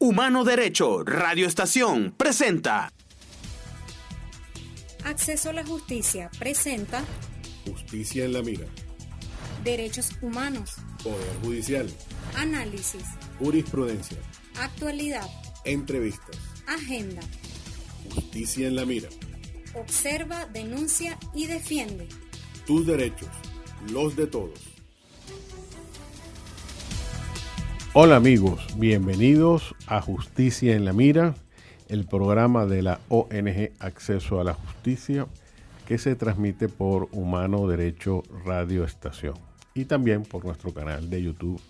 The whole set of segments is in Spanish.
Humano Derecho Radio Estación presenta. Acceso a la Justicia presenta Justicia en la Mira. Derechos Humanos. Poder Judicial. Análisis. Jurisprudencia. Actualidad. Entrevistas. Agenda. Justicia en la Mira. Observa, denuncia y defiende. Tus derechos, los de todos. Hola amigos, bienvenidos a Justicia en la Mira, el programa de la ONG Acceso a la Justicia que se transmite por Humano Derecho Radio Estación y también por nuestro canal de YouTube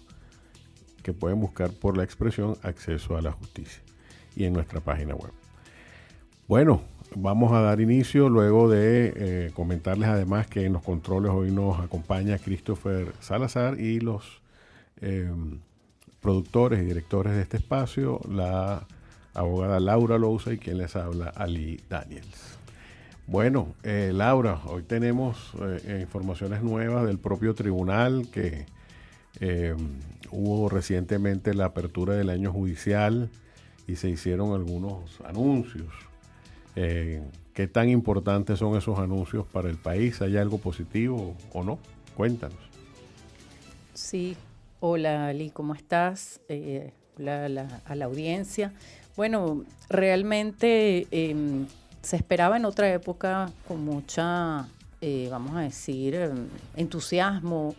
que pueden buscar por la expresión Acceso a la Justicia y en nuestra página web. Bueno, vamos a dar inicio luego de comentarles además que en los controles hoy nos acompaña Christopher Salazar y los productores y directores de este espacio, la abogada Laura Louza y quien les habla, Ali Daniels. Bueno, Laura, hoy tenemos informaciones nuevas del propio tribunal que hubo recientemente la apertura del año judicial y se hicieron algunos anuncios. ¿Qué tan importantes son esos anuncios para el país? ¿Hay algo positivo o no? Cuéntanos. Sí. Hola Ali, ¿cómo estás? Hola a la audiencia. Bueno, realmente se esperaba en otra época con mucha, vamos a decir, entusiasmo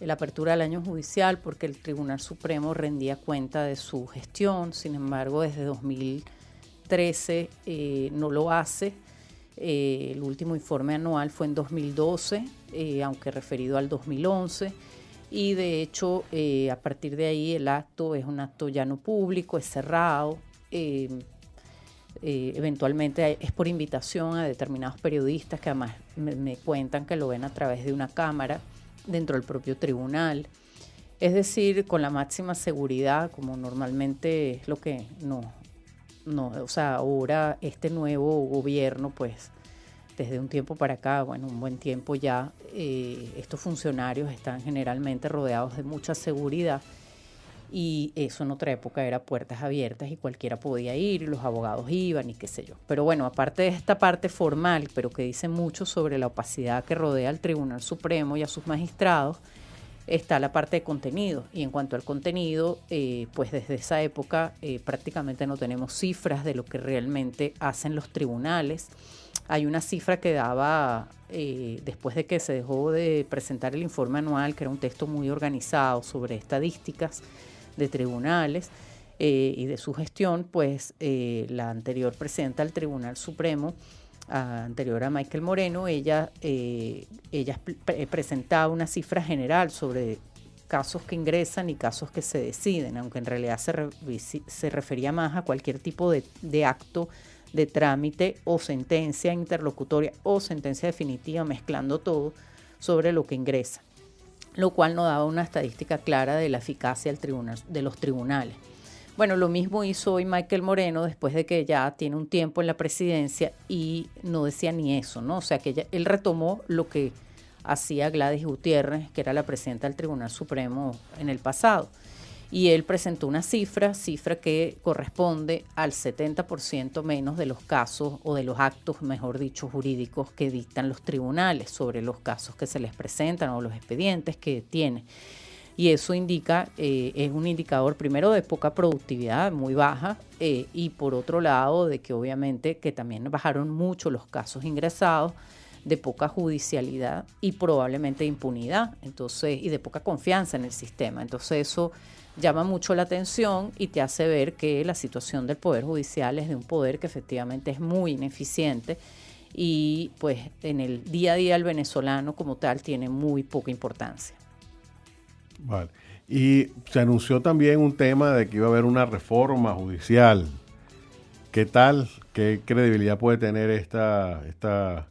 la apertura del año judicial porque el Tribunal Supremo rendía cuenta de su gestión. Sin embargo, desde 2013 no lo hace. El último informe anual fue en 2012, aunque referido al 2011. Y de hecho, a partir de ahí el acto es un acto ya no público, es cerrado. Eventualmente es por invitación a determinados periodistas que además me cuentan que lo ven a través de una cámara dentro del propio tribunal. Es decir, con la máxima seguridad, como normalmente es lo que o sea, ahora este nuevo gobierno, pues, desde un tiempo para acá, bueno, un buen tiempo ya, estos funcionarios están generalmente rodeados de mucha seguridad y eso en otra época era puertas abiertas y cualquiera podía ir y los abogados iban y qué sé yo. Pero bueno, aparte de esta parte formal, pero que dice mucho sobre la opacidad que rodea al Tribunal Supremo y a sus magistrados, está la parte de contenido. Y en cuanto al contenido, pues desde esa época prácticamente no tenemos cifras de lo que realmente hacen los tribunales. Hay una cifra que daba, después de que se dejó de presentar el informe anual, que era un texto muy organizado sobre estadísticas de tribunales y de su gestión, pues la anterior presidenta del Tribunal Supremo, anterior a Michael Moreno, ella presentaba una cifra general sobre casos que ingresan y casos que se deciden, aunque en realidad se refería más a cualquier tipo de acto de trámite o sentencia interlocutoria o sentencia definitiva, mezclando todo sobre lo que ingresa, lo cual no daba una estadística clara de la eficacia de los tribunales. Bueno, lo mismo hizo hoy Michael Moreno después de que ya tiene un tiempo en la presidencia y no decía ni eso, ¿no? O sea que él retomó lo que hacía Gladys Gutiérrez, que era la presidenta del Tribunal Supremo en el pasado. Y él presentó una cifra que corresponde al 70% menos de los casos o de los actos, mejor dicho, jurídicos que dictan los tribunales sobre los casos que se les presentan o los expedientes que tienen. Y eso indica, es un indicador primero de poca productividad, muy baja, y por otro lado de que obviamente que también bajaron mucho los casos ingresados, de poca judicialidad y probablemente de impunidad, entonces, y de poca confianza en el sistema. Entonces eso llama mucho la atención y te hace ver que la situación del Poder Judicial es de un poder que efectivamente es muy ineficiente y pues en el día a día el venezolano como tal tiene muy poca importancia. Vale. Y se anunció también un tema de que iba a haber una reforma judicial. ¿Qué tal? ¿Qué credibilidad puede tener esta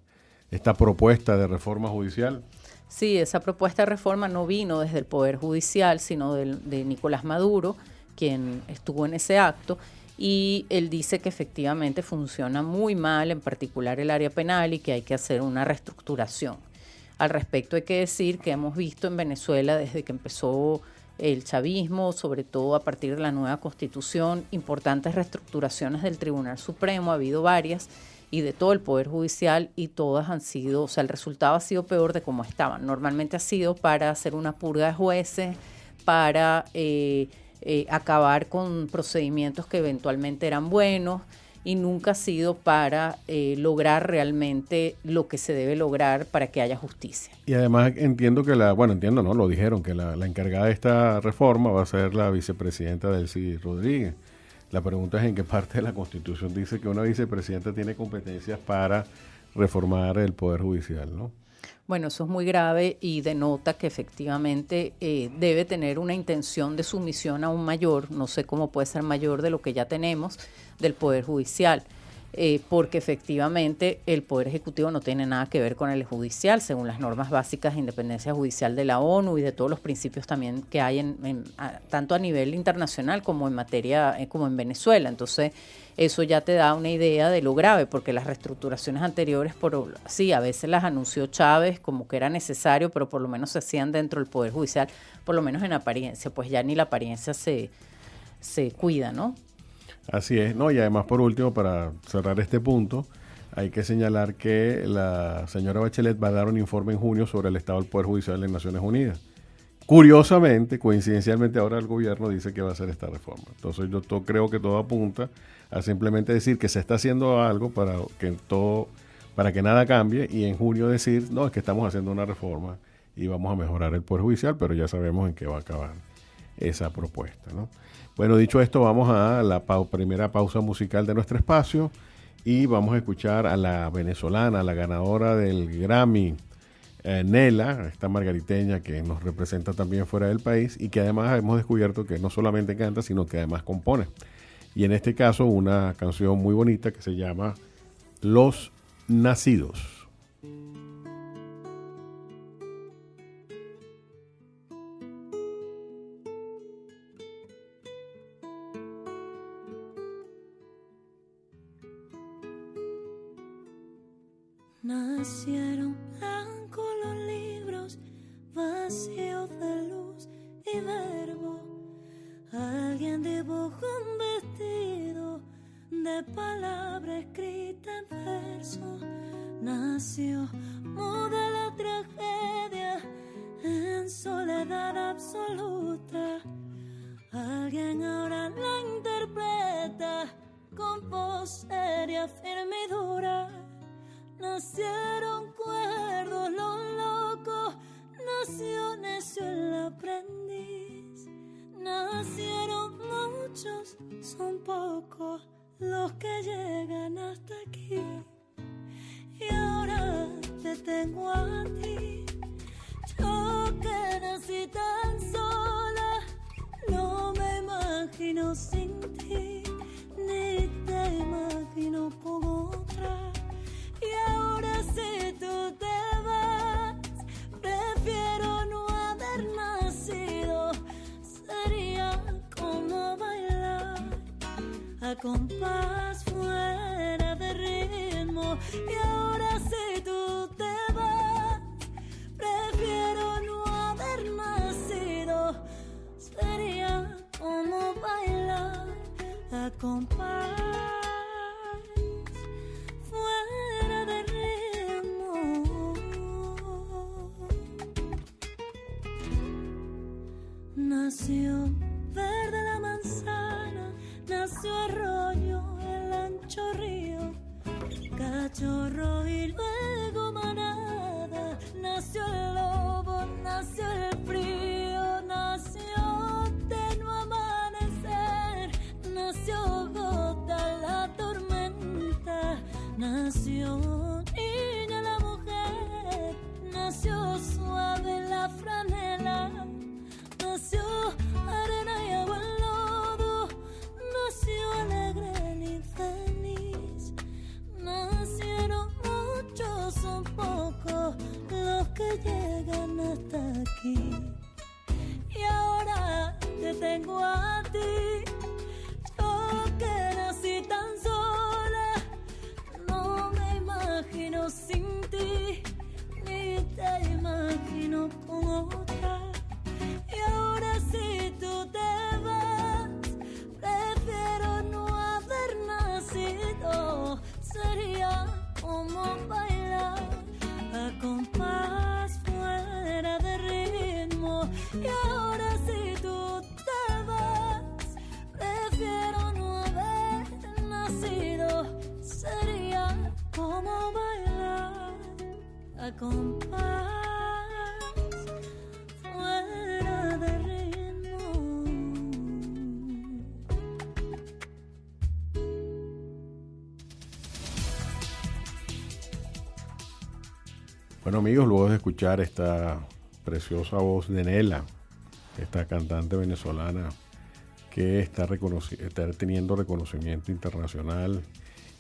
propuesta de reforma judicial? Sí, esa propuesta de reforma no vino desde el Poder Judicial, sino de Nicolás Maduro, quien estuvo en ese acto, y él dice que efectivamente funciona muy mal, en particular el área penal, y que hay que hacer una reestructuración. Al respecto hay que decir que hemos visto en Venezuela desde que empezó el chavismo, sobre todo a partir de la nueva Constitución, importantes reestructuraciones del Tribunal Supremo, ha habido varias, y de todo el Poder Judicial, y todas han sido, o sea, el resultado ha sido peor de como estaban. Normalmente ha sido para hacer una purga de jueces, para acabar con procedimientos que eventualmente eran buenos, y nunca ha sido para lograr realmente lo que se debe lograr para que haya justicia. Y además entiendo que lo dijeron, que la encargada de esta reforma va a ser la vicepresidenta Delcy Rodríguez. La pregunta es en qué parte de la Constitución dice que una vicepresidenta tiene competencias para reformar el Poder Judicial, ¿no? Bueno, eso es muy grave y denota que efectivamente debe tener una intención de sumisión aún mayor, no sé cómo puede ser mayor de lo que ya tenemos del Poder Judicial, porque efectivamente el Poder Ejecutivo no tiene nada que ver con el Judicial, según las normas básicas de independencia judicial de la ONU y de todos los principios también que hay tanto a nivel internacional como en materia, como en Venezuela. Entonces, eso ya te da una idea de lo grave, porque las reestructuraciones anteriores, sí, a veces las anunció Chávez como que era necesario, pero por lo menos se hacían dentro del Poder Judicial, por lo menos en apariencia, pues ya ni la apariencia se cuida, ¿no? Así es, ¿no? Y además, por último, para cerrar este punto, hay que señalar que la señora Bachelet va a dar un informe en junio sobre el estado del Poder Judicial de las Naciones Unidas. Curiosamente, coincidencialmente, ahora el gobierno dice que va a hacer esta reforma. Entonces yo creo que todo apunta a simplemente decir que se está haciendo algo para que nada cambie, y en junio decir, no, es que estamos haciendo una reforma y vamos a mejorar el Poder Judicial, pero ya sabemos en qué va a acabar esa propuesta, ¿no? Bueno, dicho esto, vamos a la primera pausa musical de nuestro espacio y vamos a escuchar a la venezolana, la ganadora del Grammy, Nela, esta margariteña que nos representa también fuera del país y que además hemos descubierto que no solamente canta, sino que además compone. Y en este caso una canción muy bonita que se llama Los Nacidos. Nacieron blancos los libros, vacíos de luz y verbo. Alguien dibujó un vestido de palabra escrita en verso. Nació muda la tragedia en soledad absoluta. Alguien ahora la interpreta con voz seria, firme y dura. Nacieron cuerdos los locos, nació necio el aprendiz. Nacieron muchos, son pocos los que llegan hasta aquí. Y ahora te tengo a ti, yo que nací tan sola, no me imagino sin ti, ni te imagino con otra. Y ahora si tú te vas, prefiero no haber nacido. Sería como bailar a compás fuera de ritmo. Y ahora si tú te vas, prefiero no haber nacido. Sería como bailar a compás fuera de ritmo. Nació verde la manzana, nació arroyo, el ancho río, cachorro y luego manada. Nació el lobo, nació el frío, nació tenue amanecer, nació gota a compás, fuera de ritmo. Bueno, amigos, luego de escuchar esta preciosa voz de Nela, esta cantante venezolana que está teniendo reconocimiento internacional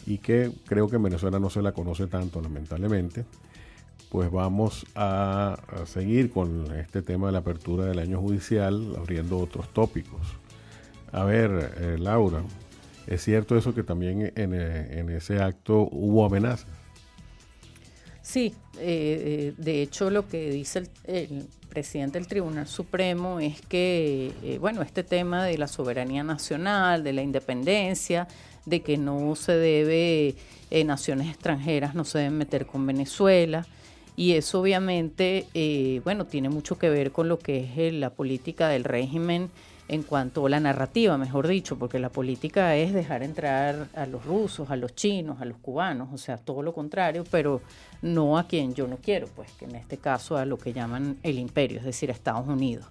y que creo que en Venezuela no se la conoce tanto, lamentablemente, pues vamos a seguir con este tema de la apertura del año judicial, abriendo otros tópicos. A ver, Laura, ¿es cierto eso que también en ese acto hubo amenazas? Sí, de hecho lo que dice el presidente del Tribunal Supremo es que, bueno, este tema de la soberanía nacional, de la independencia, de que no se debe, naciones extranjeras no se deben meter con Venezuela, y eso obviamente, bueno, tiene mucho que ver con lo que es la política del régimen en cuanto a la narrativa, mejor dicho, porque la política es dejar entrar a los rusos, a los chinos, a los cubanos, o sea, todo lo contrario, pero no a quien yo no quiero, pues que en este caso a lo que llaman el imperio, es decir, a Estados Unidos.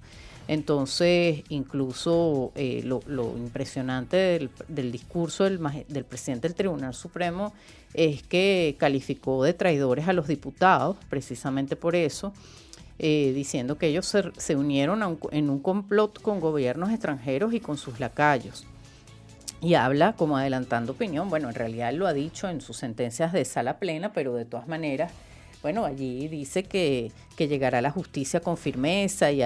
Entonces, incluso lo impresionante del discurso del presidente del Tribunal Supremo es que calificó de traidores a los diputados, precisamente por eso, diciendo que ellos se unieron en un complot con gobiernos extranjeros y con sus lacayos. Y habla como adelantando opinión. Bueno, en realidad él lo ha dicho en sus sentencias de sala plena, pero de todas maneras, bueno, allí dice que llegará a la justicia con firmeza y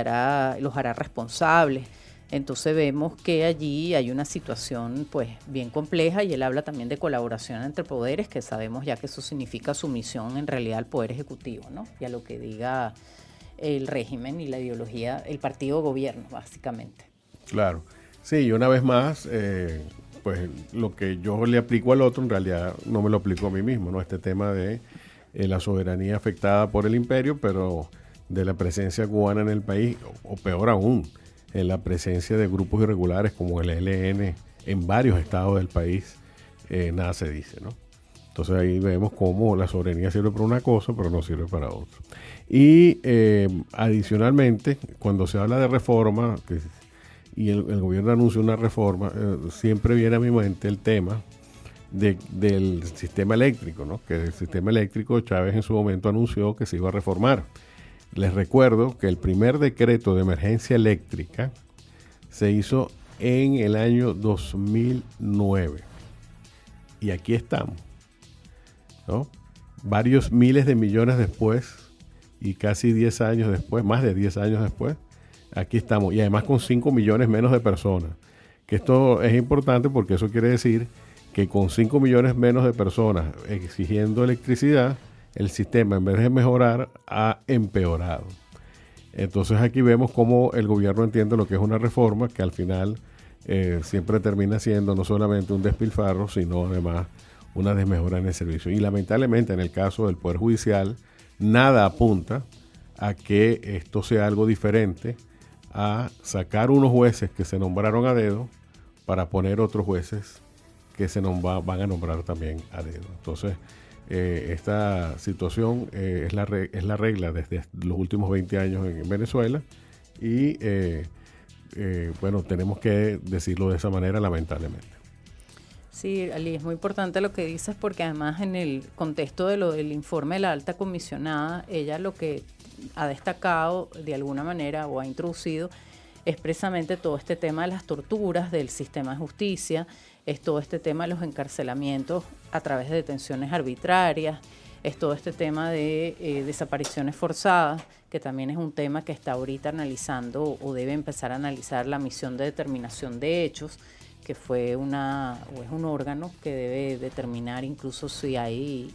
los hará responsables. Entonces vemos que allí hay una situación pues bien compleja, y él habla también de colaboración entre poderes, que sabemos ya que eso significa sumisión en realidad al poder ejecutivo, ¿no? Y a lo que diga el régimen y la ideología, el partido gobierno, básicamente. Claro. Sí, y una vez más, pues lo que yo le aplico al otro, en realidad no me lo aplico a mí mismo, ¿no? Este tema de la soberanía afectada por el imperio, pero de la presencia cubana en el país, o peor aún, en la presencia de grupos irregulares como el ELN en varios estados del país, nada se dice, ¿no? Entonces ahí vemos cómo la soberanía sirve para una cosa, pero no sirve para otra. Y adicionalmente, cuando se habla de reforma, y el gobierno anuncia una reforma, siempre viene a mi mente el tema del sistema eléctrico, ¿no? Que el sistema eléctrico, Chávez en su momento anunció que se iba a reformar. Les recuerdo que el primer decreto de emergencia eléctrica se hizo en el año 2009. Y aquí estamos, ¿no? Varios miles de millones después, y casi 10 años después, más de 10 años después, aquí estamos. Y además con 5 millones menos de personas. Que esto es importante porque eso quiere decir que con 5 millones menos de personas exigiendo electricidad, el sistema, en vez de mejorar, ha empeorado. Entonces aquí vemos cómo el gobierno entiende lo que es una reforma, que al final siempre termina siendo no solamente un despilfarro, sino además una desmejora en el servicio. Y lamentablemente en el caso del Poder Judicial, nada apunta a que esto sea algo diferente a sacar unos jueces que se nombraron a dedo para poner otros jueces que van a nombrar también a dedo. Entonces, esta situación es la regla desde los últimos 20 años en Venezuela, y bueno, tenemos que decirlo de esa manera, lamentablemente. Sí, Ali, es muy importante lo que dices, porque además en el contexto de lo del informe de la alta comisionada, ella lo que ha destacado de alguna manera o ha introducido es precisamente todo este tema de las torturas del sistema de justicia, es todo este tema de los encarcelamientos a través de detenciones arbitrarias, es todo este tema de desapariciones forzadas, que también es un tema que está ahorita analizando o debe empezar a analizar la misión de determinación de hechos, que fue es un órgano que debe determinar incluso si hay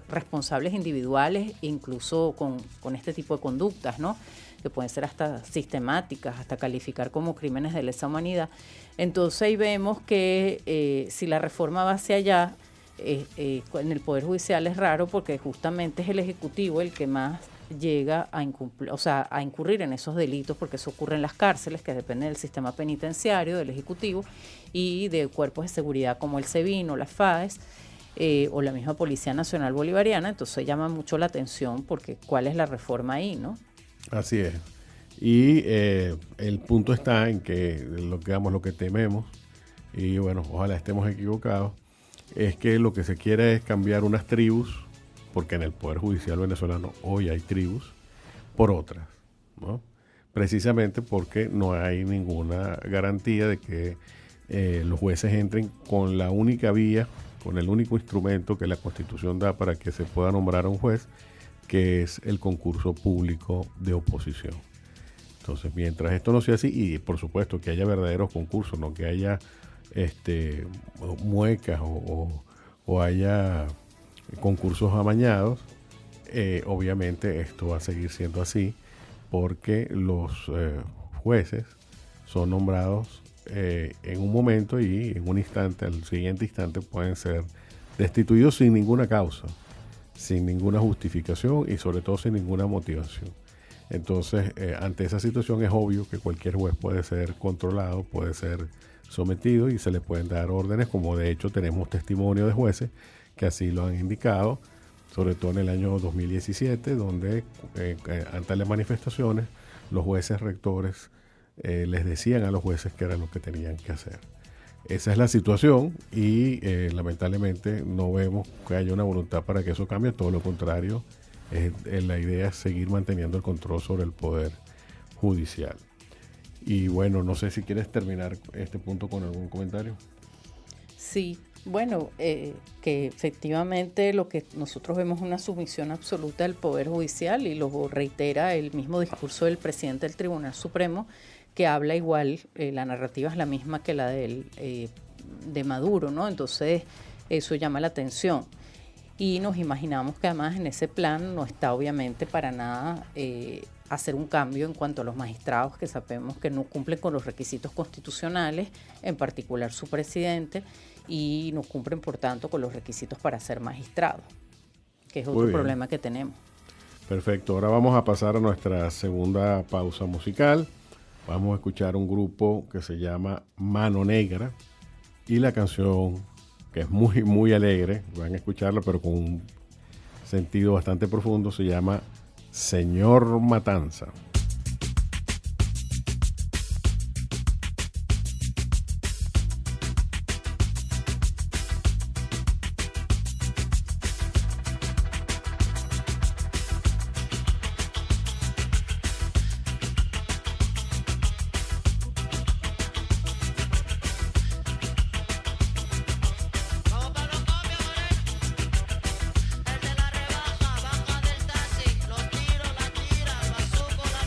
responsables individuales, incluso con este tipo de conductas, ¿no? Que pueden ser hasta sistemáticas, hasta calificar como crímenes de lesa humanidad. Entonces ahí vemos que si la reforma va hacia allá, en el Poder Judicial es raro, porque justamente es el Ejecutivo el que más llega a incurrir en esos delitos, porque eso ocurre en las cárceles, que dependen del sistema penitenciario, del Ejecutivo, y de cuerpos de seguridad como el SEBIN o las FAES. o la misma Policía Nacional Bolivariana. Entonces llama mucho la atención porque ¿cuál es la reforma ahí, no? Así es. Y el punto está en que lo que tememos, y bueno, ojalá estemos equivocados, es que lo que se quiere es cambiar unas tribus, porque en el Poder Judicial venezolano hoy hay tribus, por otras, ¿no? Precisamente porque no hay ninguna garantía de que los jueces entren con la única vía, con el único instrumento que la Constitución da para que se pueda nombrar a un juez, que es el concurso público de oposición. Entonces, mientras esto no sea así, y por supuesto que haya verdaderos concursos, no que haya muecas o haya concursos amañados, obviamente esto va a seguir siendo así, porque los jueces son nombrados en un momento y en un instante, al siguiente instante pueden ser destituidos sin ninguna causa, sin ninguna justificación y sobre todo sin ninguna motivación. Entonces, ante esa situación es obvio que cualquier juez puede ser controlado, puede ser sometido y se le pueden dar órdenes, como de hecho tenemos testimonio de jueces que así lo han indicado, sobre todo en el año 2017, donde ante las manifestaciones los jueces rectores les decían a los jueces qué era lo que tenían que hacer. Esa es la situación y lamentablemente no vemos que haya una voluntad para que eso cambie, todo lo contrario, la idea es seguir manteniendo el control sobre el poder judicial. Y bueno, no sé si quieres terminar este punto con algún comentario. Sí, bueno, que efectivamente lo que nosotros vemos es una sumisión absoluta del Poder Judicial y lo reitera el mismo discurso del presidente del Tribunal Supremo, que habla igual, la narrativa es la misma que la de Maduro, ¿no? Entonces eso llama la atención. Y nos imaginamos que además en ese plan no está obviamente para nada hacer un cambio en cuanto a los magistrados, que sabemos que no cumplen con los requisitos constitucionales, en particular su presidente, y no cumplen por tanto con los requisitos para ser magistrados, que es otro problema que tenemos. Perfecto, ahora vamos a pasar a nuestra segunda pausa musical. Vamos a escuchar un grupo que se llama Mano Negra y la canción, que es muy, muy alegre, van a escucharla, pero con un sentido bastante profundo, se llama Señor Matanza. El de la rebaja, baja del taxi, los tiros, la tira, el bazuco, la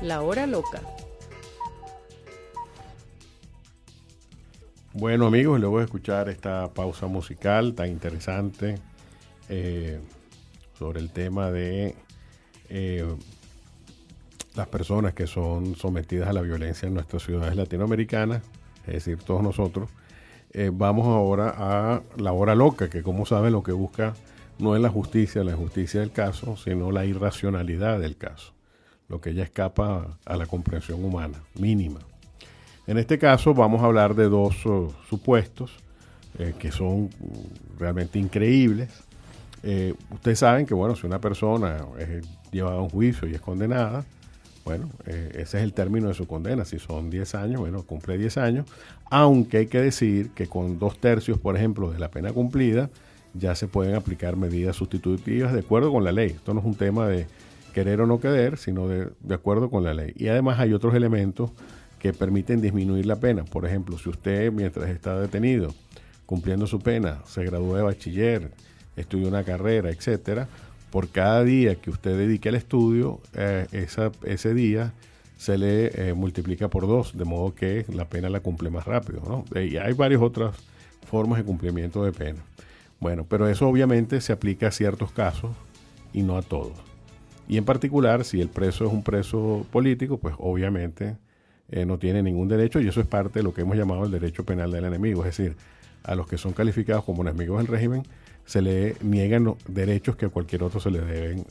La hora loca. Bueno, amigos, luego de escuchar esta pausa musical tan interesante sobre el tema de las personas que son sometidas a la violencia en nuestras ciudades latinoamericanas, es decir, todos nosotros, vamos ahora a la hora loca, que como saben lo que busca no es la justicia del caso, sino la irracionalidad del caso, lo que ya escapa a la comprensión humana mínima. En este caso vamos a hablar de dos supuestos que son realmente increíbles. Ustedes saben que, bueno, si una persona es llevada a un juicio y es condenada, bueno, ese es el término de su condena. Si son 10 años, bueno, cumple 10 años, aunque hay que decir que con 2/3, por ejemplo, de la pena cumplida, ya se pueden aplicar medidas sustitutivas de acuerdo con la ley. Esto no es un tema de querer o no querer, sino de acuerdo con la ley. Y además hay otros elementos que permiten disminuir la pena. Por ejemplo, si usted, mientras está detenido, cumpliendo su pena, se graduó de bachiller, estudió una carrera, etcétera, por cada día que usted dedique al estudio, ese día se le multiplica por 2, de modo que la pena la cumple más rápido, ¿no? Y hay varias otras formas de cumplimiento de pena. Bueno, pero eso obviamente se aplica a ciertos casos y no a todos. Y en particular, si el preso es un preso político, pues obviamente no tiene ningún derecho, y eso es parte de lo que hemos llamado el derecho penal del enemigo. Es decir, a los que son calificados como enemigos del régimen se le niegan los derechos que a cualquier otro se le deben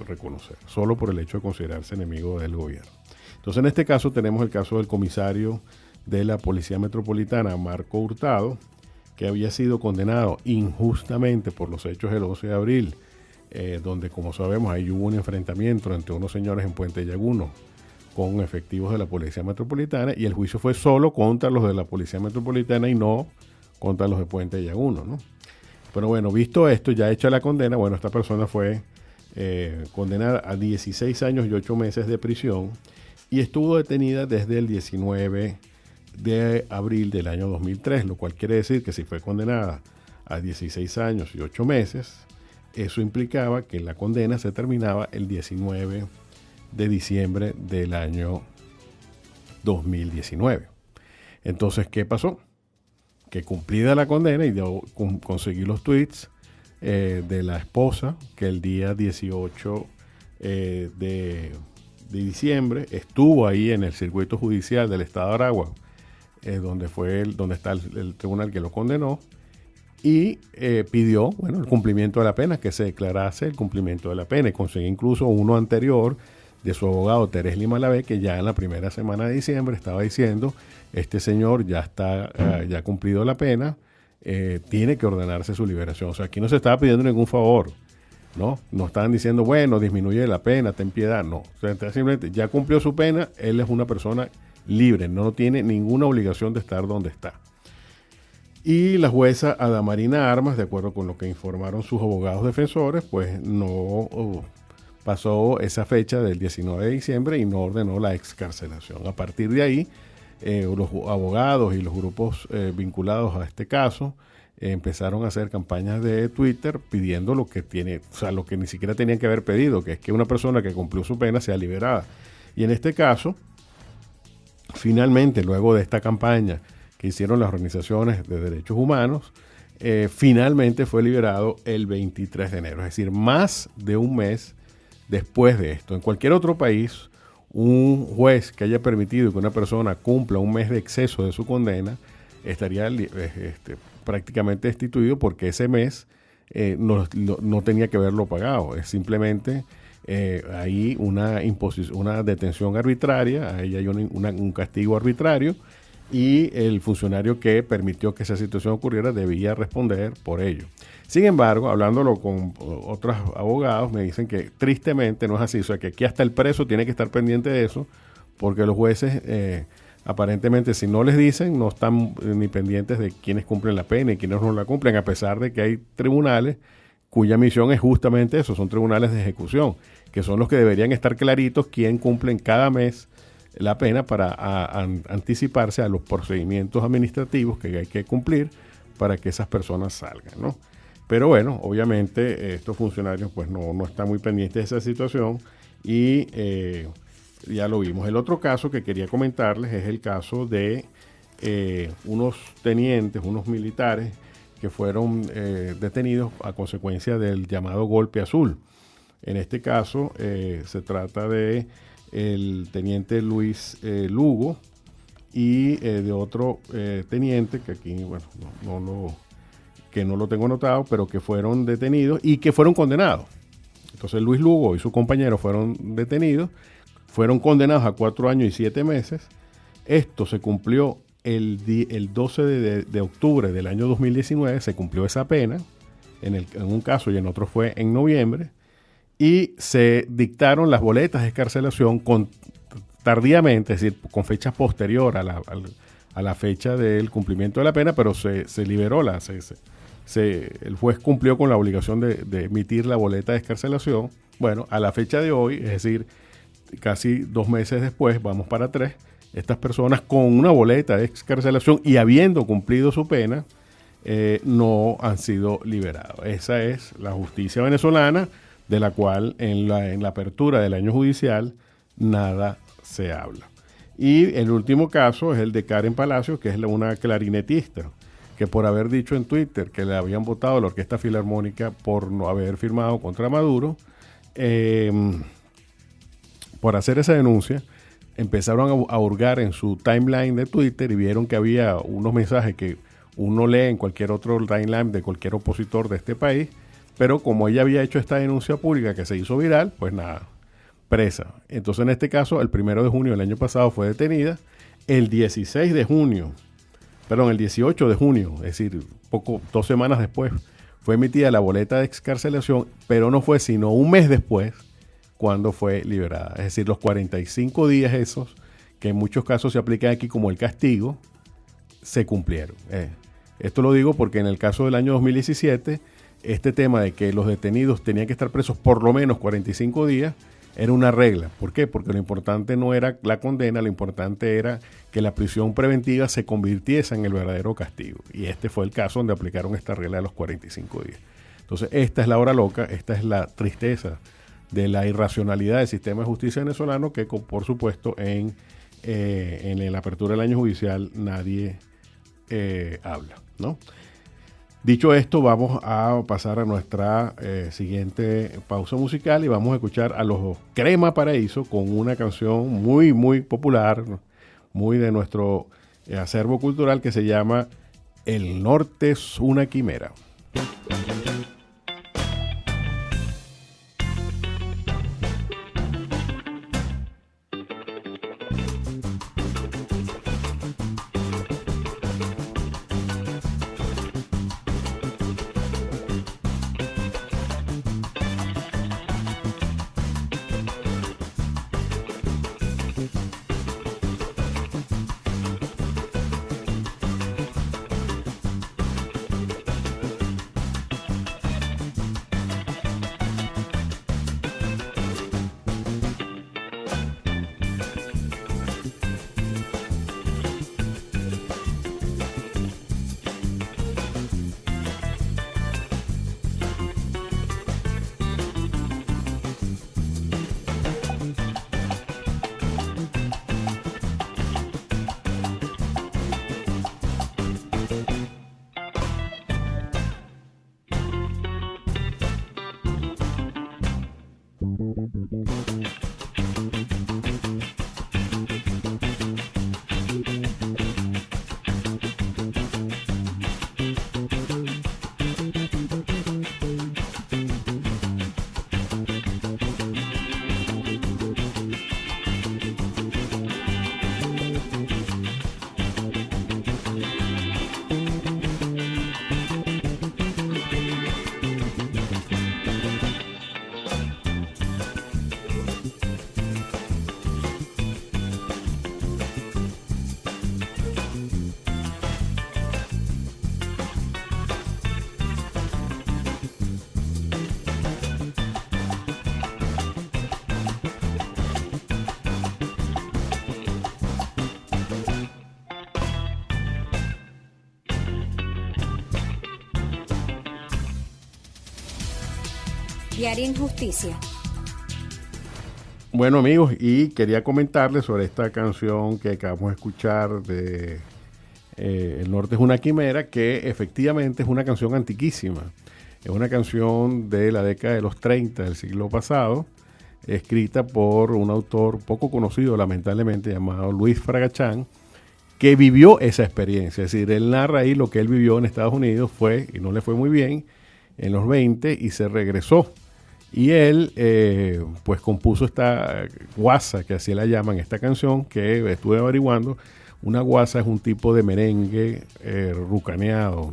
reconocer, solo por el hecho de considerarse enemigo del gobierno. Entonces, en este caso tenemos el caso del comisario de la Policía Metropolitana, Marco Hurtado, que había sido condenado injustamente por los hechos del 11 de abril, donde, como sabemos, ahí hubo un enfrentamiento entre unos señores en Puente Llaguno con efectivos de la Policía Metropolitana, y el juicio fue solo contra los de la Policía Metropolitana y no contra los de Puente Llaguno, ¿no? Pero bueno, visto esto, ya hecha la condena, bueno, esta persona fue condenada a 16 años y 8 meses de prisión y estuvo detenida desde el 19 de abril del año 2003, lo cual quiere decir que si fue condenada a 16 años y 8 meses, eso implicaba que la condena se terminaba el 19 de diciembre del año 2019. Entonces, ¿qué pasó? Que cumplida la condena, y yo conseguí los tweets de la esposa, que el día 18 de diciembre estuvo ahí en el circuito judicial del estado de Aragua, donde está el tribunal que lo condenó, y pidió, bueno, el cumplimiento de la pena, que se declarase el cumplimiento de la pena, y conseguí incluso uno anterior de su abogado Teres Lima Lavé, que ya en la primera semana de diciembre estaba diciendo: este señor ya ha cumplido la pena, tiene que ordenarse su liberación. O sea, aquí no se estaba pidiendo ningún favor, ¿no? No estaban diciendo, bueno, disminuye la pena, ten piedad, no. O sea, simplemente ya cumplió su pena, él es una persona libre, no tiene ninguna obligación de estar donde está. Y la jueza Adamarina Armas, de acuerdo con lo que informaron sus abogados defensores, pues no pasó esa fecha del 19 de diciembre y no ordenó la excarcelación. A partir de ahí, los abogados y los grupos vinculados a este caso empezaron a hacer campañas de Twitter pidiendo lo que ni siquiera tenían que haber pedido, que es que una persona que cumplió su pena sea liberada. Y en este caso, finalmente, luego de esta campaña que hicieron las organizaciones de derechos humanos, finalmente fue liberado el 23 de enero, es decir, más de un mes después de esto. En cualquier otro país, un juez que haya permitido que una persona cumpla un mes de exceso de su condena estaría prácticamente destituido, porque ese mes no tenía que haberlo pagado. Es simplemente hay una detención arbitraria, ahí hay un castigo arbitrario, y el funcionario que permitió que esa situación ocurriera debía responder por ello. Sin embargo, hablándolo con otros abogados, me dicen que tristemente no es así. O sea, que aquí hasta el preso tiene que estar pendiente de eso, porque los jueces aparentemente, si no les dicen, no están ni pendientes de quiénes cumplen la pena y quiénes no la cumplen, a pesar de que hay tribunales cuya misión es justamente eso, son tribunales de ejecución, que son los que deberían estar claritos quién cumple cada mes la pena para anticiparse a los procedimientos administrativos que hay que cumplir para que esas personas salgan, ¿no? Pero bueno, obviamente estos funcionarios pues no están muy pendientes de esa situación, y ya lo vimos. El otro caso que quería comentarles es el caso de unos tenientes, unos militares que fueron detenidos a consecuencia del llamado golpe azul. En este caso se trata de el teniente Luis Lugo y de otro teniente que aquí, bueno, no lo tengo anotado, pero que fueron detenidos y que fueron condenados. Entonces Luis Lugo y su compañero fueron detenidos, fueron condenados a 4 años y 7 meses. Esto se cumplió el 12 de octubre del año 2019, se cumplió esa pena, en un caso y en otro fue en noviembre, y se dictaron las boletas de excarcelación tardíamente, es decir, con fecha posterior a la fecha del cumplimiento de la pena, pero se liberó el juez cumplió con la obligación de emitir la boleta de excarcelación. Bueno, a la fecha de hoy, es decir, casi 2 meses después, vamos para 3, estas personas con una boleta de excarcelación y habiendo cumplido su pena, no han sido liberados. Esa es la justicia venezolana, de la cual en la apertura del año judicial nada se habla. Y el último caso es el de Karen Palacios, que es una clarinetista, que por haber dicho en Twitter que le habían votado a la Orquesta Filarmónica por no haber firmado contra Maduro, por hacer esa denuncia, empezaron a hurgar en su timeline de Twitter y vieron que había unos mensajes que uno lee en cualquier otro timeline de cualquier opositor de este país, pero como ella había hecho esta denuncia pública que se hizo viral, pues nada, presa. Entonces en este caso, el 1 de junio del año pasado fue detenida, el 18 de junio, es decir, 2 semanas después, fue emitida la boleta de excarcelación, pero no fue sino un mes después cuando fue liberada. Es decir, los 45 días esos, que en muchos casos se aplican aquí como el castigo, se cumplieron. Esto lo digo porque en el caso del año 2017, este tema de que los detenidos tenían que estar presos por lo menos 45 días, era una regla. ¿Por qué? Porque lo importante no era la condena, lo importante era que la prisión preventiva se convirtiese en el verdadero castigo. Y este fue el caso donde aplicaron esta regla de los 45 días. Entonces, esta es la hora loca, esta es la tristeza de la irracionalidad del sistema de justicia venezolano, que por supuesto en la apertura del año judicial nadie habla, ¿no? Dicho esto, vamos a pasar a nuestra siguiente pausa musical y vamos a escuchar a los Crema Paraíso con una canción muy, muy popular, muy de nuestro acervo cultural, que se llama El Norte es una Quimera. Diario Injusticia. Bueno, amigos, y quería comentarles sobre esta canción que acabamos de escuchar de El Norte es una quimera, que efectivamente es una canción antiquísima. Es una canción de la década de los 30 del siglo pasado, escrita por un autor poco conocido, lamentablemente, llamado Luis Fragachán, que vivió esa experiencia. Es decir, él narra ahí lo que él vivió en Estados Unidos, fue, y no le fue muy bien, en los 20, y se regresó. Y él, pues, compuso esta guasa, que así la llaman, esta canción, que estuve averiguando. Una guasa es un tipo de merengue rucaneado,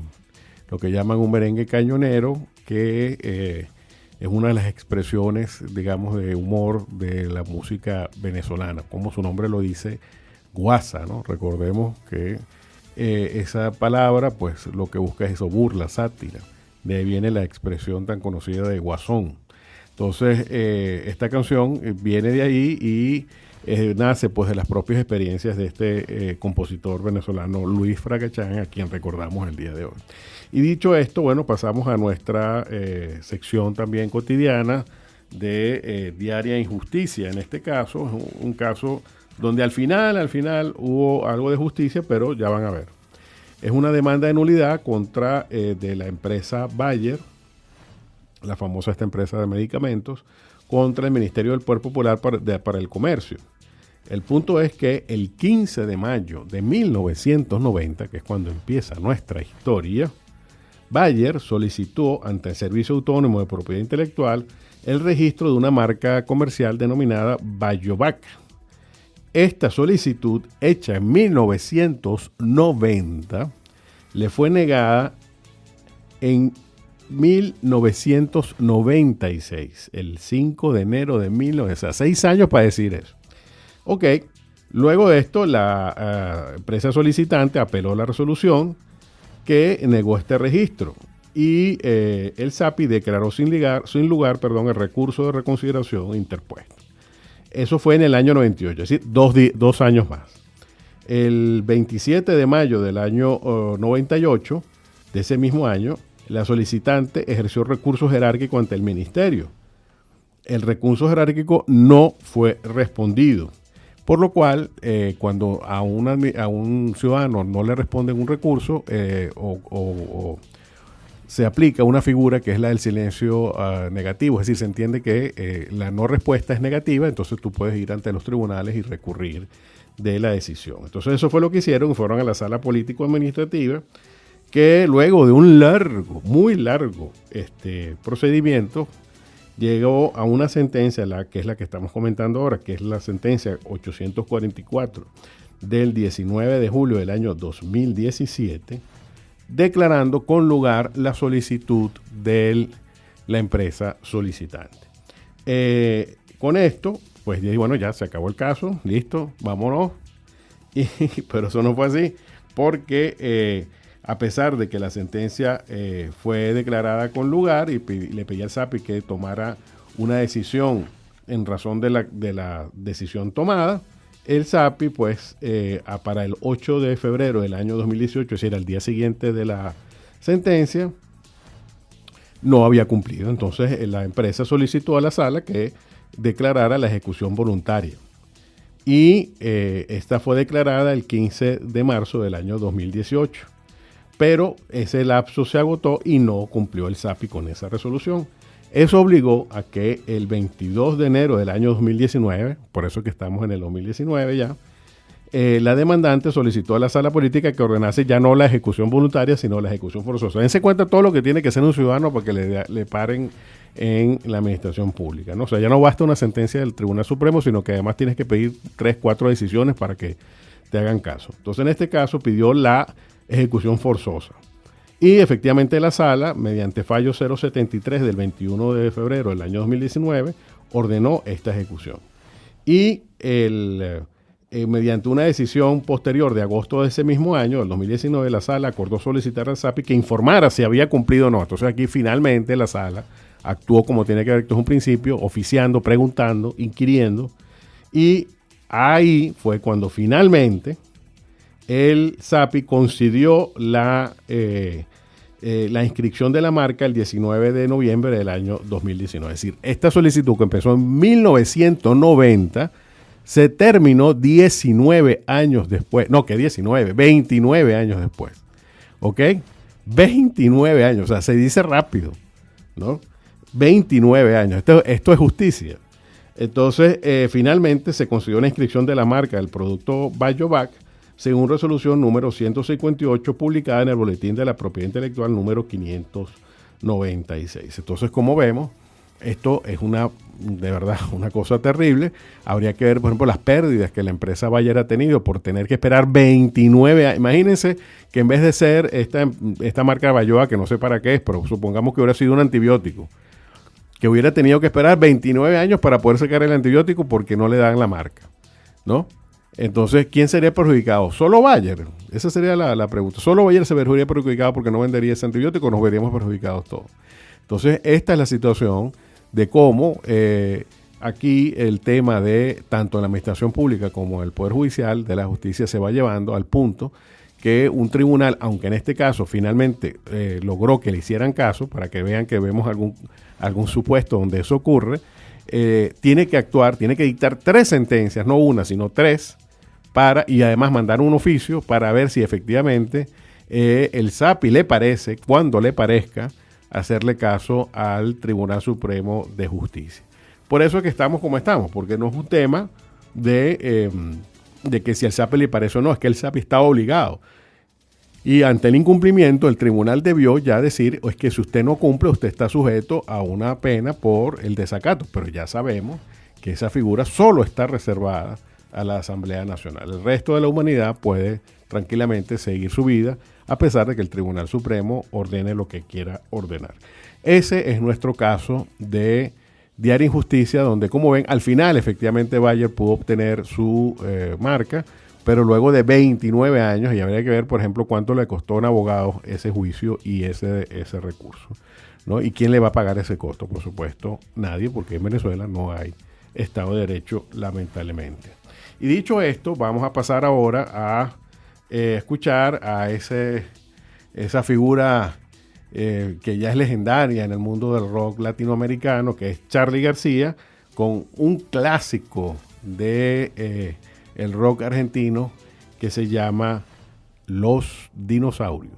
lo que llaman un merengue cañonero, que es una de las expresiones, digamos, de humor de la música venezolana, como su nombre lo dice, guasa, ¿no? Recordemos que esa palabra, pues, lo que busca es eso, burla, sátira. De ahí viene la expresión tan conocida de guasón. Entonces, esta canción viene de ahí y nace, pues, de las propias experiencias de este compositor venezolano Luis Fragachán, a quien recordamos el día de hoy. Y dicho esto, bueno, pasamos a nuestra sección también cotidiana de Diaria Injusticia. En este caso, es un caso donde al final hubo algo de justicia, pero ya van a ver. Es una demanda de nulidad contra de la empresa Bayer, la famosa esta empresa de medicamentos, contra el Ministerio del Poder Popular para el Comercio. El punto es que el 15 de mayo de 1990, que es cuando empieza nuestra historia, Bayer solicitó ante el Servicio Autónomo de Propiedad Intelectual el registro de una marca comercial denominada Bayovac. Esta solicitud, hecha en 1990, le fue negada en 1996, el 5 de enero de 1996, o sea, 6 años para decir eso. Ok, luego de esto, la empresa solicitante apeló la resolución que negó este registro y el SAPI declaró sin lugar el recurso de reconsideración interpuesto. Eso fue en el año 98, es decir, 2 años más. El 27 de mayo del año 98, de ese mismo año, la solicitante ejerció recurso jerárquico ante el ministerio. El recurso jerárquico no fue respondido, por lo cual cuando a un ciudadano no le responden un recurso o se aplica una figura que es la del silencio negativo, es decir, se entiende que la no respuesta es negativa, entonces tú puedes ir ante los tribunales y recurrir de la decisión. Entonces eso fue lo que hicieron, fueron a la sala político-administrativa, que luego de un muy largo procedimiento, llegó a una sentencia, que es la que estamos comentando ahora, que es la sentencia 844 del 19 de julio del año 2017, declarando con lugar la solicitud de la empresa solicitante. Con esto, pues bueno, ya se acabó el caso, listo, vámonos. Pero eso no fue así, porque a pesar de que la sentencia fue declarada con lugar y le pedí al SAPI que tomara una decisión en razón de la decisión tomada, el SAPI, pues, para el 8 de febrero del año 2018, es decir, al día siguiente de la sentencia, no había cumplido. Entonces, la empresa solicitó a la sala que declarara la ejecución voluntaria. Y esta fue declarada el 15 de marzo del año 2018. Pero ese lapso se agotó y no cumplió el SAPI con esa resolución. Eso obligó a que el 22 de enero del año 2019, por eso que estamos en el 2019 ya, la demandante solicitó a la sala política que ordenase ya no la ejecución voluntaria, sino la ejecución forzosa. Dense cuenta todo lo que tiene que hacer un ciudadano para que le paren en la administración pública, ¿no? O sea, ya no basta una sentencia del Tribunal Supremo, sino que además tienes que pedir 3, 4 decisiones para que te hagan caso. Entonces, en este caso, pidió la ejecución forzosa. Y efectivamente la sala, mediante fallo 073 del 21 de febrero del año 2019, ordenó esta ejecución. Y mediante una decisión posterior de agosto de ese mismo año, del 2019, la sala acordó solicitar al SAPI que informara si había cumplido o no. Entonces aquí finalmente la sala actuó como tiene que haber, esto es un principio, oficiando, preguntando, inquiriendo. Y ahí fue cuando finalmente el SAPI concedió la la inscripción de la marca el 19 de noviembre del año 2019. Es decir, esta solicitud que empezó en 1990 se terminó 19 años después. No, que 19, 29 años después. ¿Ok? 29 años, o sea, se dice rápido, ¿no? 29 años. Esto es justicia. Entonces, finalmente se consiguió la inscripción de la marca del producto Bayovac según resolución número 158 publicada en el Boletín de la Propiedad Intelectual número 596. Entonces, como vemos, esto es de verdad, una cosa terrible. Habría que ver, por ejemplo, las pérdidas que la empresa Bayer ha tenido por tener que esperar 29 años. Imagínense que en vez de ser esta marca Bayoa, que no sé para qué es, pero supongamos que hubiera sido un antibiótico, que hubiera tenido que esperar 29 años para poder sacar el antibiótico porque no le dan la marca, ¿no? Entonces, ¿quién sería perjudicado? ¿Solo Bayer? Esa sería la pregunta. ¿Solo Bayer se vería perjudicado porque no vendería ese antibiótico o nos veríamos perjudicados todos? Entonces, esta es la situación de cómo aquí el tema de tanto la administración pública como el Poder Judicial de la justicia se va llevando al punto que un tribunal, aunque en este caso finalmente logró que le hicieran caso, para que vean que vemos algún supuesto donde eso ocurre, tiene que actuar, tiene que dictar 3 sentencias, no una, sino 3, y además mandar un oficio para ver si efectivamente el SAPI le parece, cuando le parezca, hacerle caso al Tribunal Supremo de Justicia. Por eso es que estamos como estamos, porque no es un tema de que si al SAPI le parece o no, es que el SAPI está obligado. Y ante el incumplimiento, el tribunal debió ya decir, es que si usted no cumple, usted está sujeto a una pena por el desacato. Pero ya sabemos que esa figura solo está reservada a la Asamblea Nacional. El resto de la humanidad puede tranquilamente seguir su vida, a pesar de que el Tribunal Supremo ordene lo que quiera ordenar. Ese es nuestro caso de Diaria Injusticia, donde, como ven, al final efectivamente Bayer pudo obtener su marca, pero luego de 29 años, y habría que ver, por ejemplo, cuánto le costó a un abogado ese juicio y ese recurso, ¿no? ¿Y quién le va a pagar ese costo? Por supuesto, nadie, porque en Venezuela no hay Estado de Derecho, lamentablemente. Y dicho esto, vamos a pasar ahora a escuchar a esa figura que ya es legendaria en el mundo del rock latinoamericano, que es Charly García, con un clásico de el rock argentino que se llama Los Dinosaurios.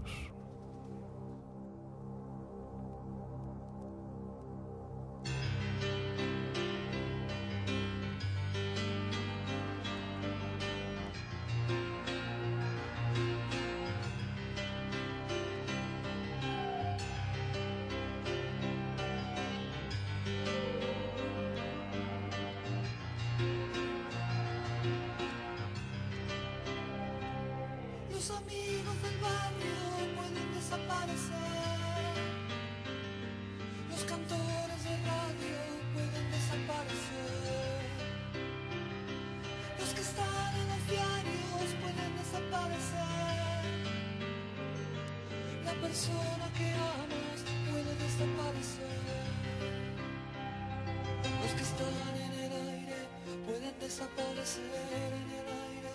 Los amigos del barrio pueden desaparecer. Los cantores de radio pueden desaparecer. Los que están en los diarios pueden desaparecer. La persona que amas puede desaparecer. Los que están en el aire pueden desaparecer en el aire.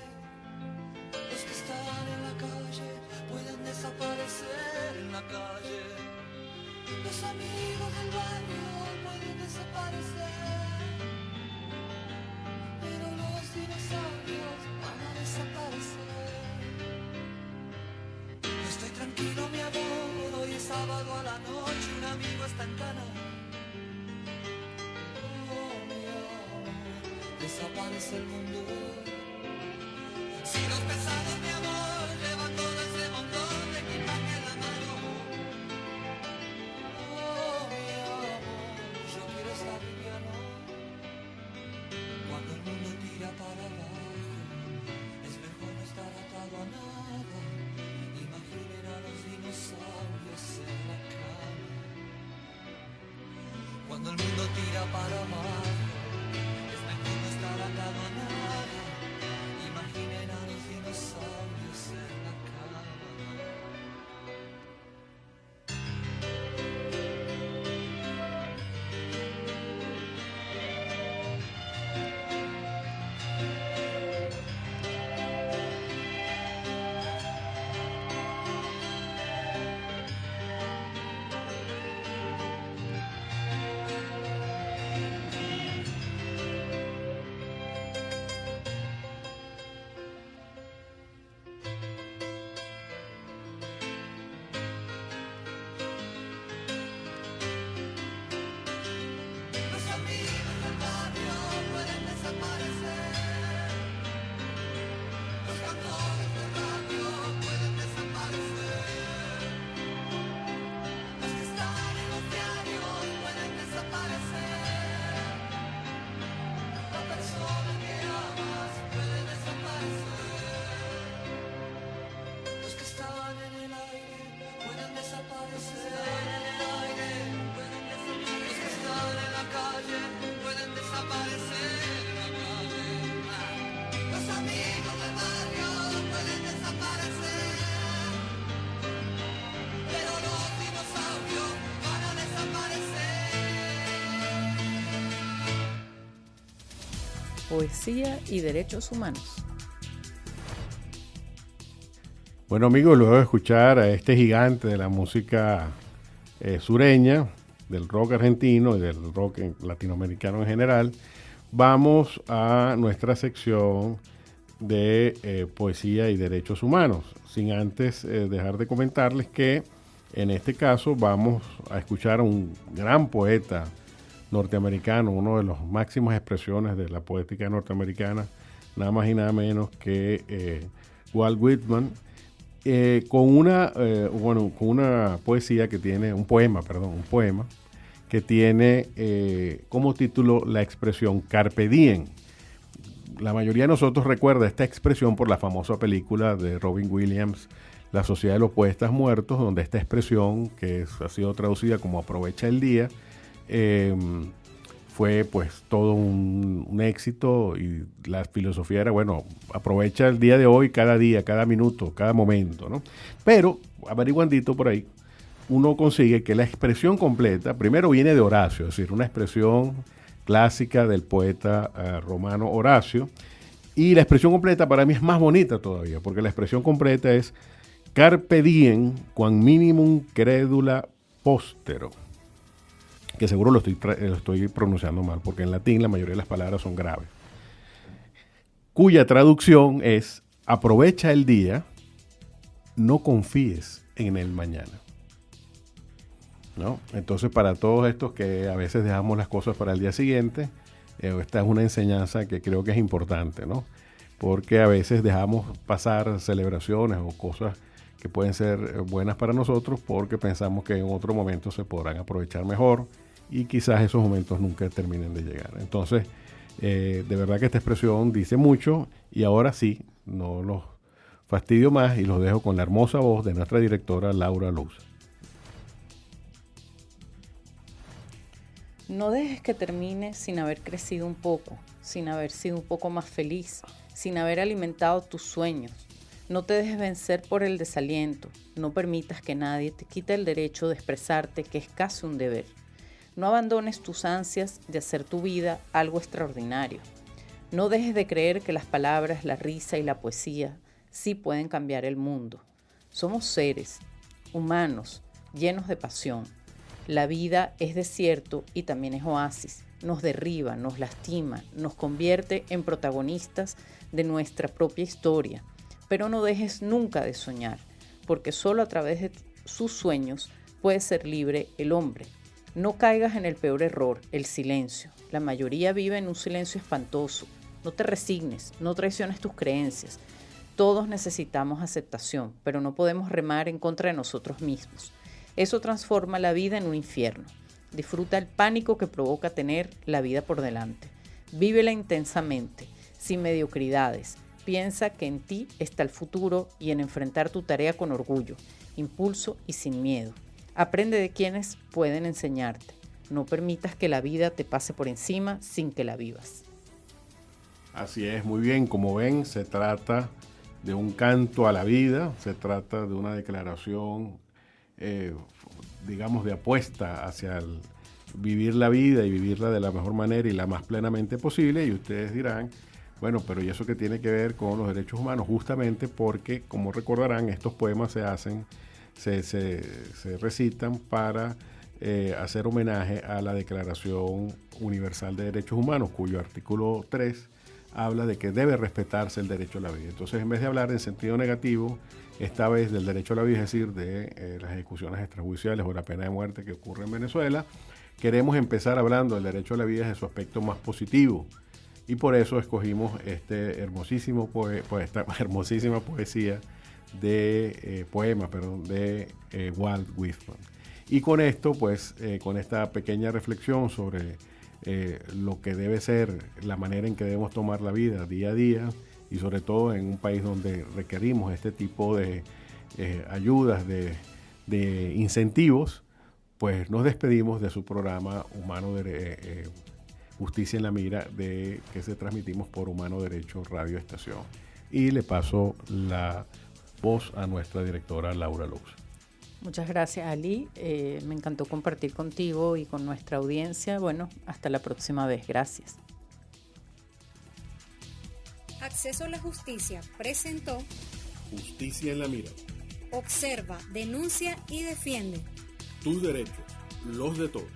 Los que están en la calle pueden desaparecer en la calle. Los amigos del barrio pueden desaparecer. Pero los dinosaurios van a desaparecer. No estoy tranquilo, mi amor, hoy es sábado a la noche, un amigo está en cana. Oh, mi amor, desaparece el mundo. Si los pesados, mi amor, llevan todo ese montón de equipaje en la mano. Oh, mi amor, yo quiero estar liviano. Cuando el mundo tira para abajo, es mejor no estar atado a nada. Imaginen a los dinosaurios en la cama. Cuando el mundo tira para abajo, es mejor no estar atado a nada. Imaginen a los dinosaurios en la cama. poesía y derechos humanos. Bueno amigos, luego de escuchar a este gigante de la música sureña, del rock argentino y del rock latinoamericano en general, vamos a nuestra sección de poesía y derechos humanos, sin antes dejar de comentarles que en este caso vamos a escuchar a un gran poeta norteamericano, uno de las máximas expresiones de la poética norteamericana, nada más y nada menos que Walt Whitman, con una poesía que tiene, un poema que tiene como título la expresión Carpe Diem. La mayoría de nosotros recuerda esta expresión por la famosa película de Robin Williams, La Sociedad de los Poetas Muertos, donde esta expresión, que ha sido traducida como aprovecha el día, fue pues todo un éxito, y la filosofía era, bueno, aprovecha el día de hoy, cada día, cada minuto, cada momento, ¿no? Pero, averiguandito por ahí, uno consigue que la expresión completa, primero viene de Horacio, es decir, una expresión clásica del poeta romano Horacio, y la expresión completa para mí es más bonita todavía, porque la expresión completa es Carpe diem quam minimum credula postero, que seguro lo estoy pronunciando mal, porque en latín la mayoría de las palabras son graves, cuya traducción es aprovecha el día, no confíes en el mañana, ¿no? Entonces, para todos estos que a veces dejamos las cosas para el día siguiente, esta es una enseñanza que creo que es importante, ¿no? Porque a veces dejamos pasar celebraciones o cosas que pueden ser buenas para nosotros porque pensamos que en otro momento se podrán aprovechar mejor, y quizás esos momentos nunca terminen de llegar. Entonces, de verdad que esta expresión dice mucho, y ahora sí, no los fastidio más y los dejo con la hermosa voz de nuestra directora Laura Luz. No dejes que termine sin haber crecido un poco, sin haber sido un poco más feliz, sin haber alimentado tus sueños. No te dejes vencer por el desaliento. No permitas que nadie te quite el derecho de expresarte, que es casi un deber. No abandones tus ansias de hacer tu vida algo extraordinario. No dejes de creer que las palabras, la risa y la poesía sí pueden cambiar el mundo. Somos seres humanos llenos de pasión. La vida es desierto y también es oasis. Nos derriba, nos lastima, nos convierte en protagonistas de nuestra propia historia. Pero no dejes nunca de soñar, porque solo a través de sus sueños puede ser libre el hombre. No caigas en el peor error, el silencio. La mayoría vive en un silencio espantoso. No te resignes, no traiciones tus creencias. Todos necesitamos aceptación, pero no podemos remar en contra de nosotros mismos. Eso transforma la vida en un infierno. Disfruta el pánico que provoca tener la vida por delante. Vívela intensamente, sin mediocridades. Piensa que en ti está el futuro y en enfrentar tu tarea con orgullo, impulso y sin miedo. Aprende de quienes pueden enseñarte. No permitas que la vida te pase por encima sin que la vivas. Así es, muy bien. Como ven, se trata de un canto a la vida, se trata de una declaración, digamos, de apuesta hacia el vivir la vida y vivirla de la mejor manera y la más plenamente posible. Y ustedes dirán, bueno, pero ¿y eso qué tiene que ver con los derechos humanos? Justamente porque, como recordarán, estos poemas se recitan para hacer homenaje a la Declaración Universal de Derechos Humanos, cuyo artículo 3 habla de que debe respetarse el derecho a la vida. Entonces, en vez de hablar en sentido negativo, esta vez del derecho a la vida, es decir, de las ejecuciones extrajudiciales o la pena de muerte que ocurre en Venezuela, queremos empezar hablando del derecho a la vida desde su aspecto más positivo. Y por eso escogimos esta hermosísima poesía de Walt Whitman. Y con esto, pues, con esta pequeña reflexión sobre lo que debe ser la manera en que debemos tomar la vida día a día, y sobre todo en un país donde requerimos este tipo de ayudas, de incentivos, pues nos despedimos de su programa Justicia en la Mira, que se transmitimos por Humano Derecho Radio Estación. Y le paso la voz a nuestra directora Laura Luz. Muchas gracias, Ali. Me encantó compartir contigo y con nuestra audiencia. Bueno, hasta la próxima vez. Gracias. Acceso a la Justicia presentó Justicia en la Mira. Observa, denuncia y defiende. Tus derechos, los de todos.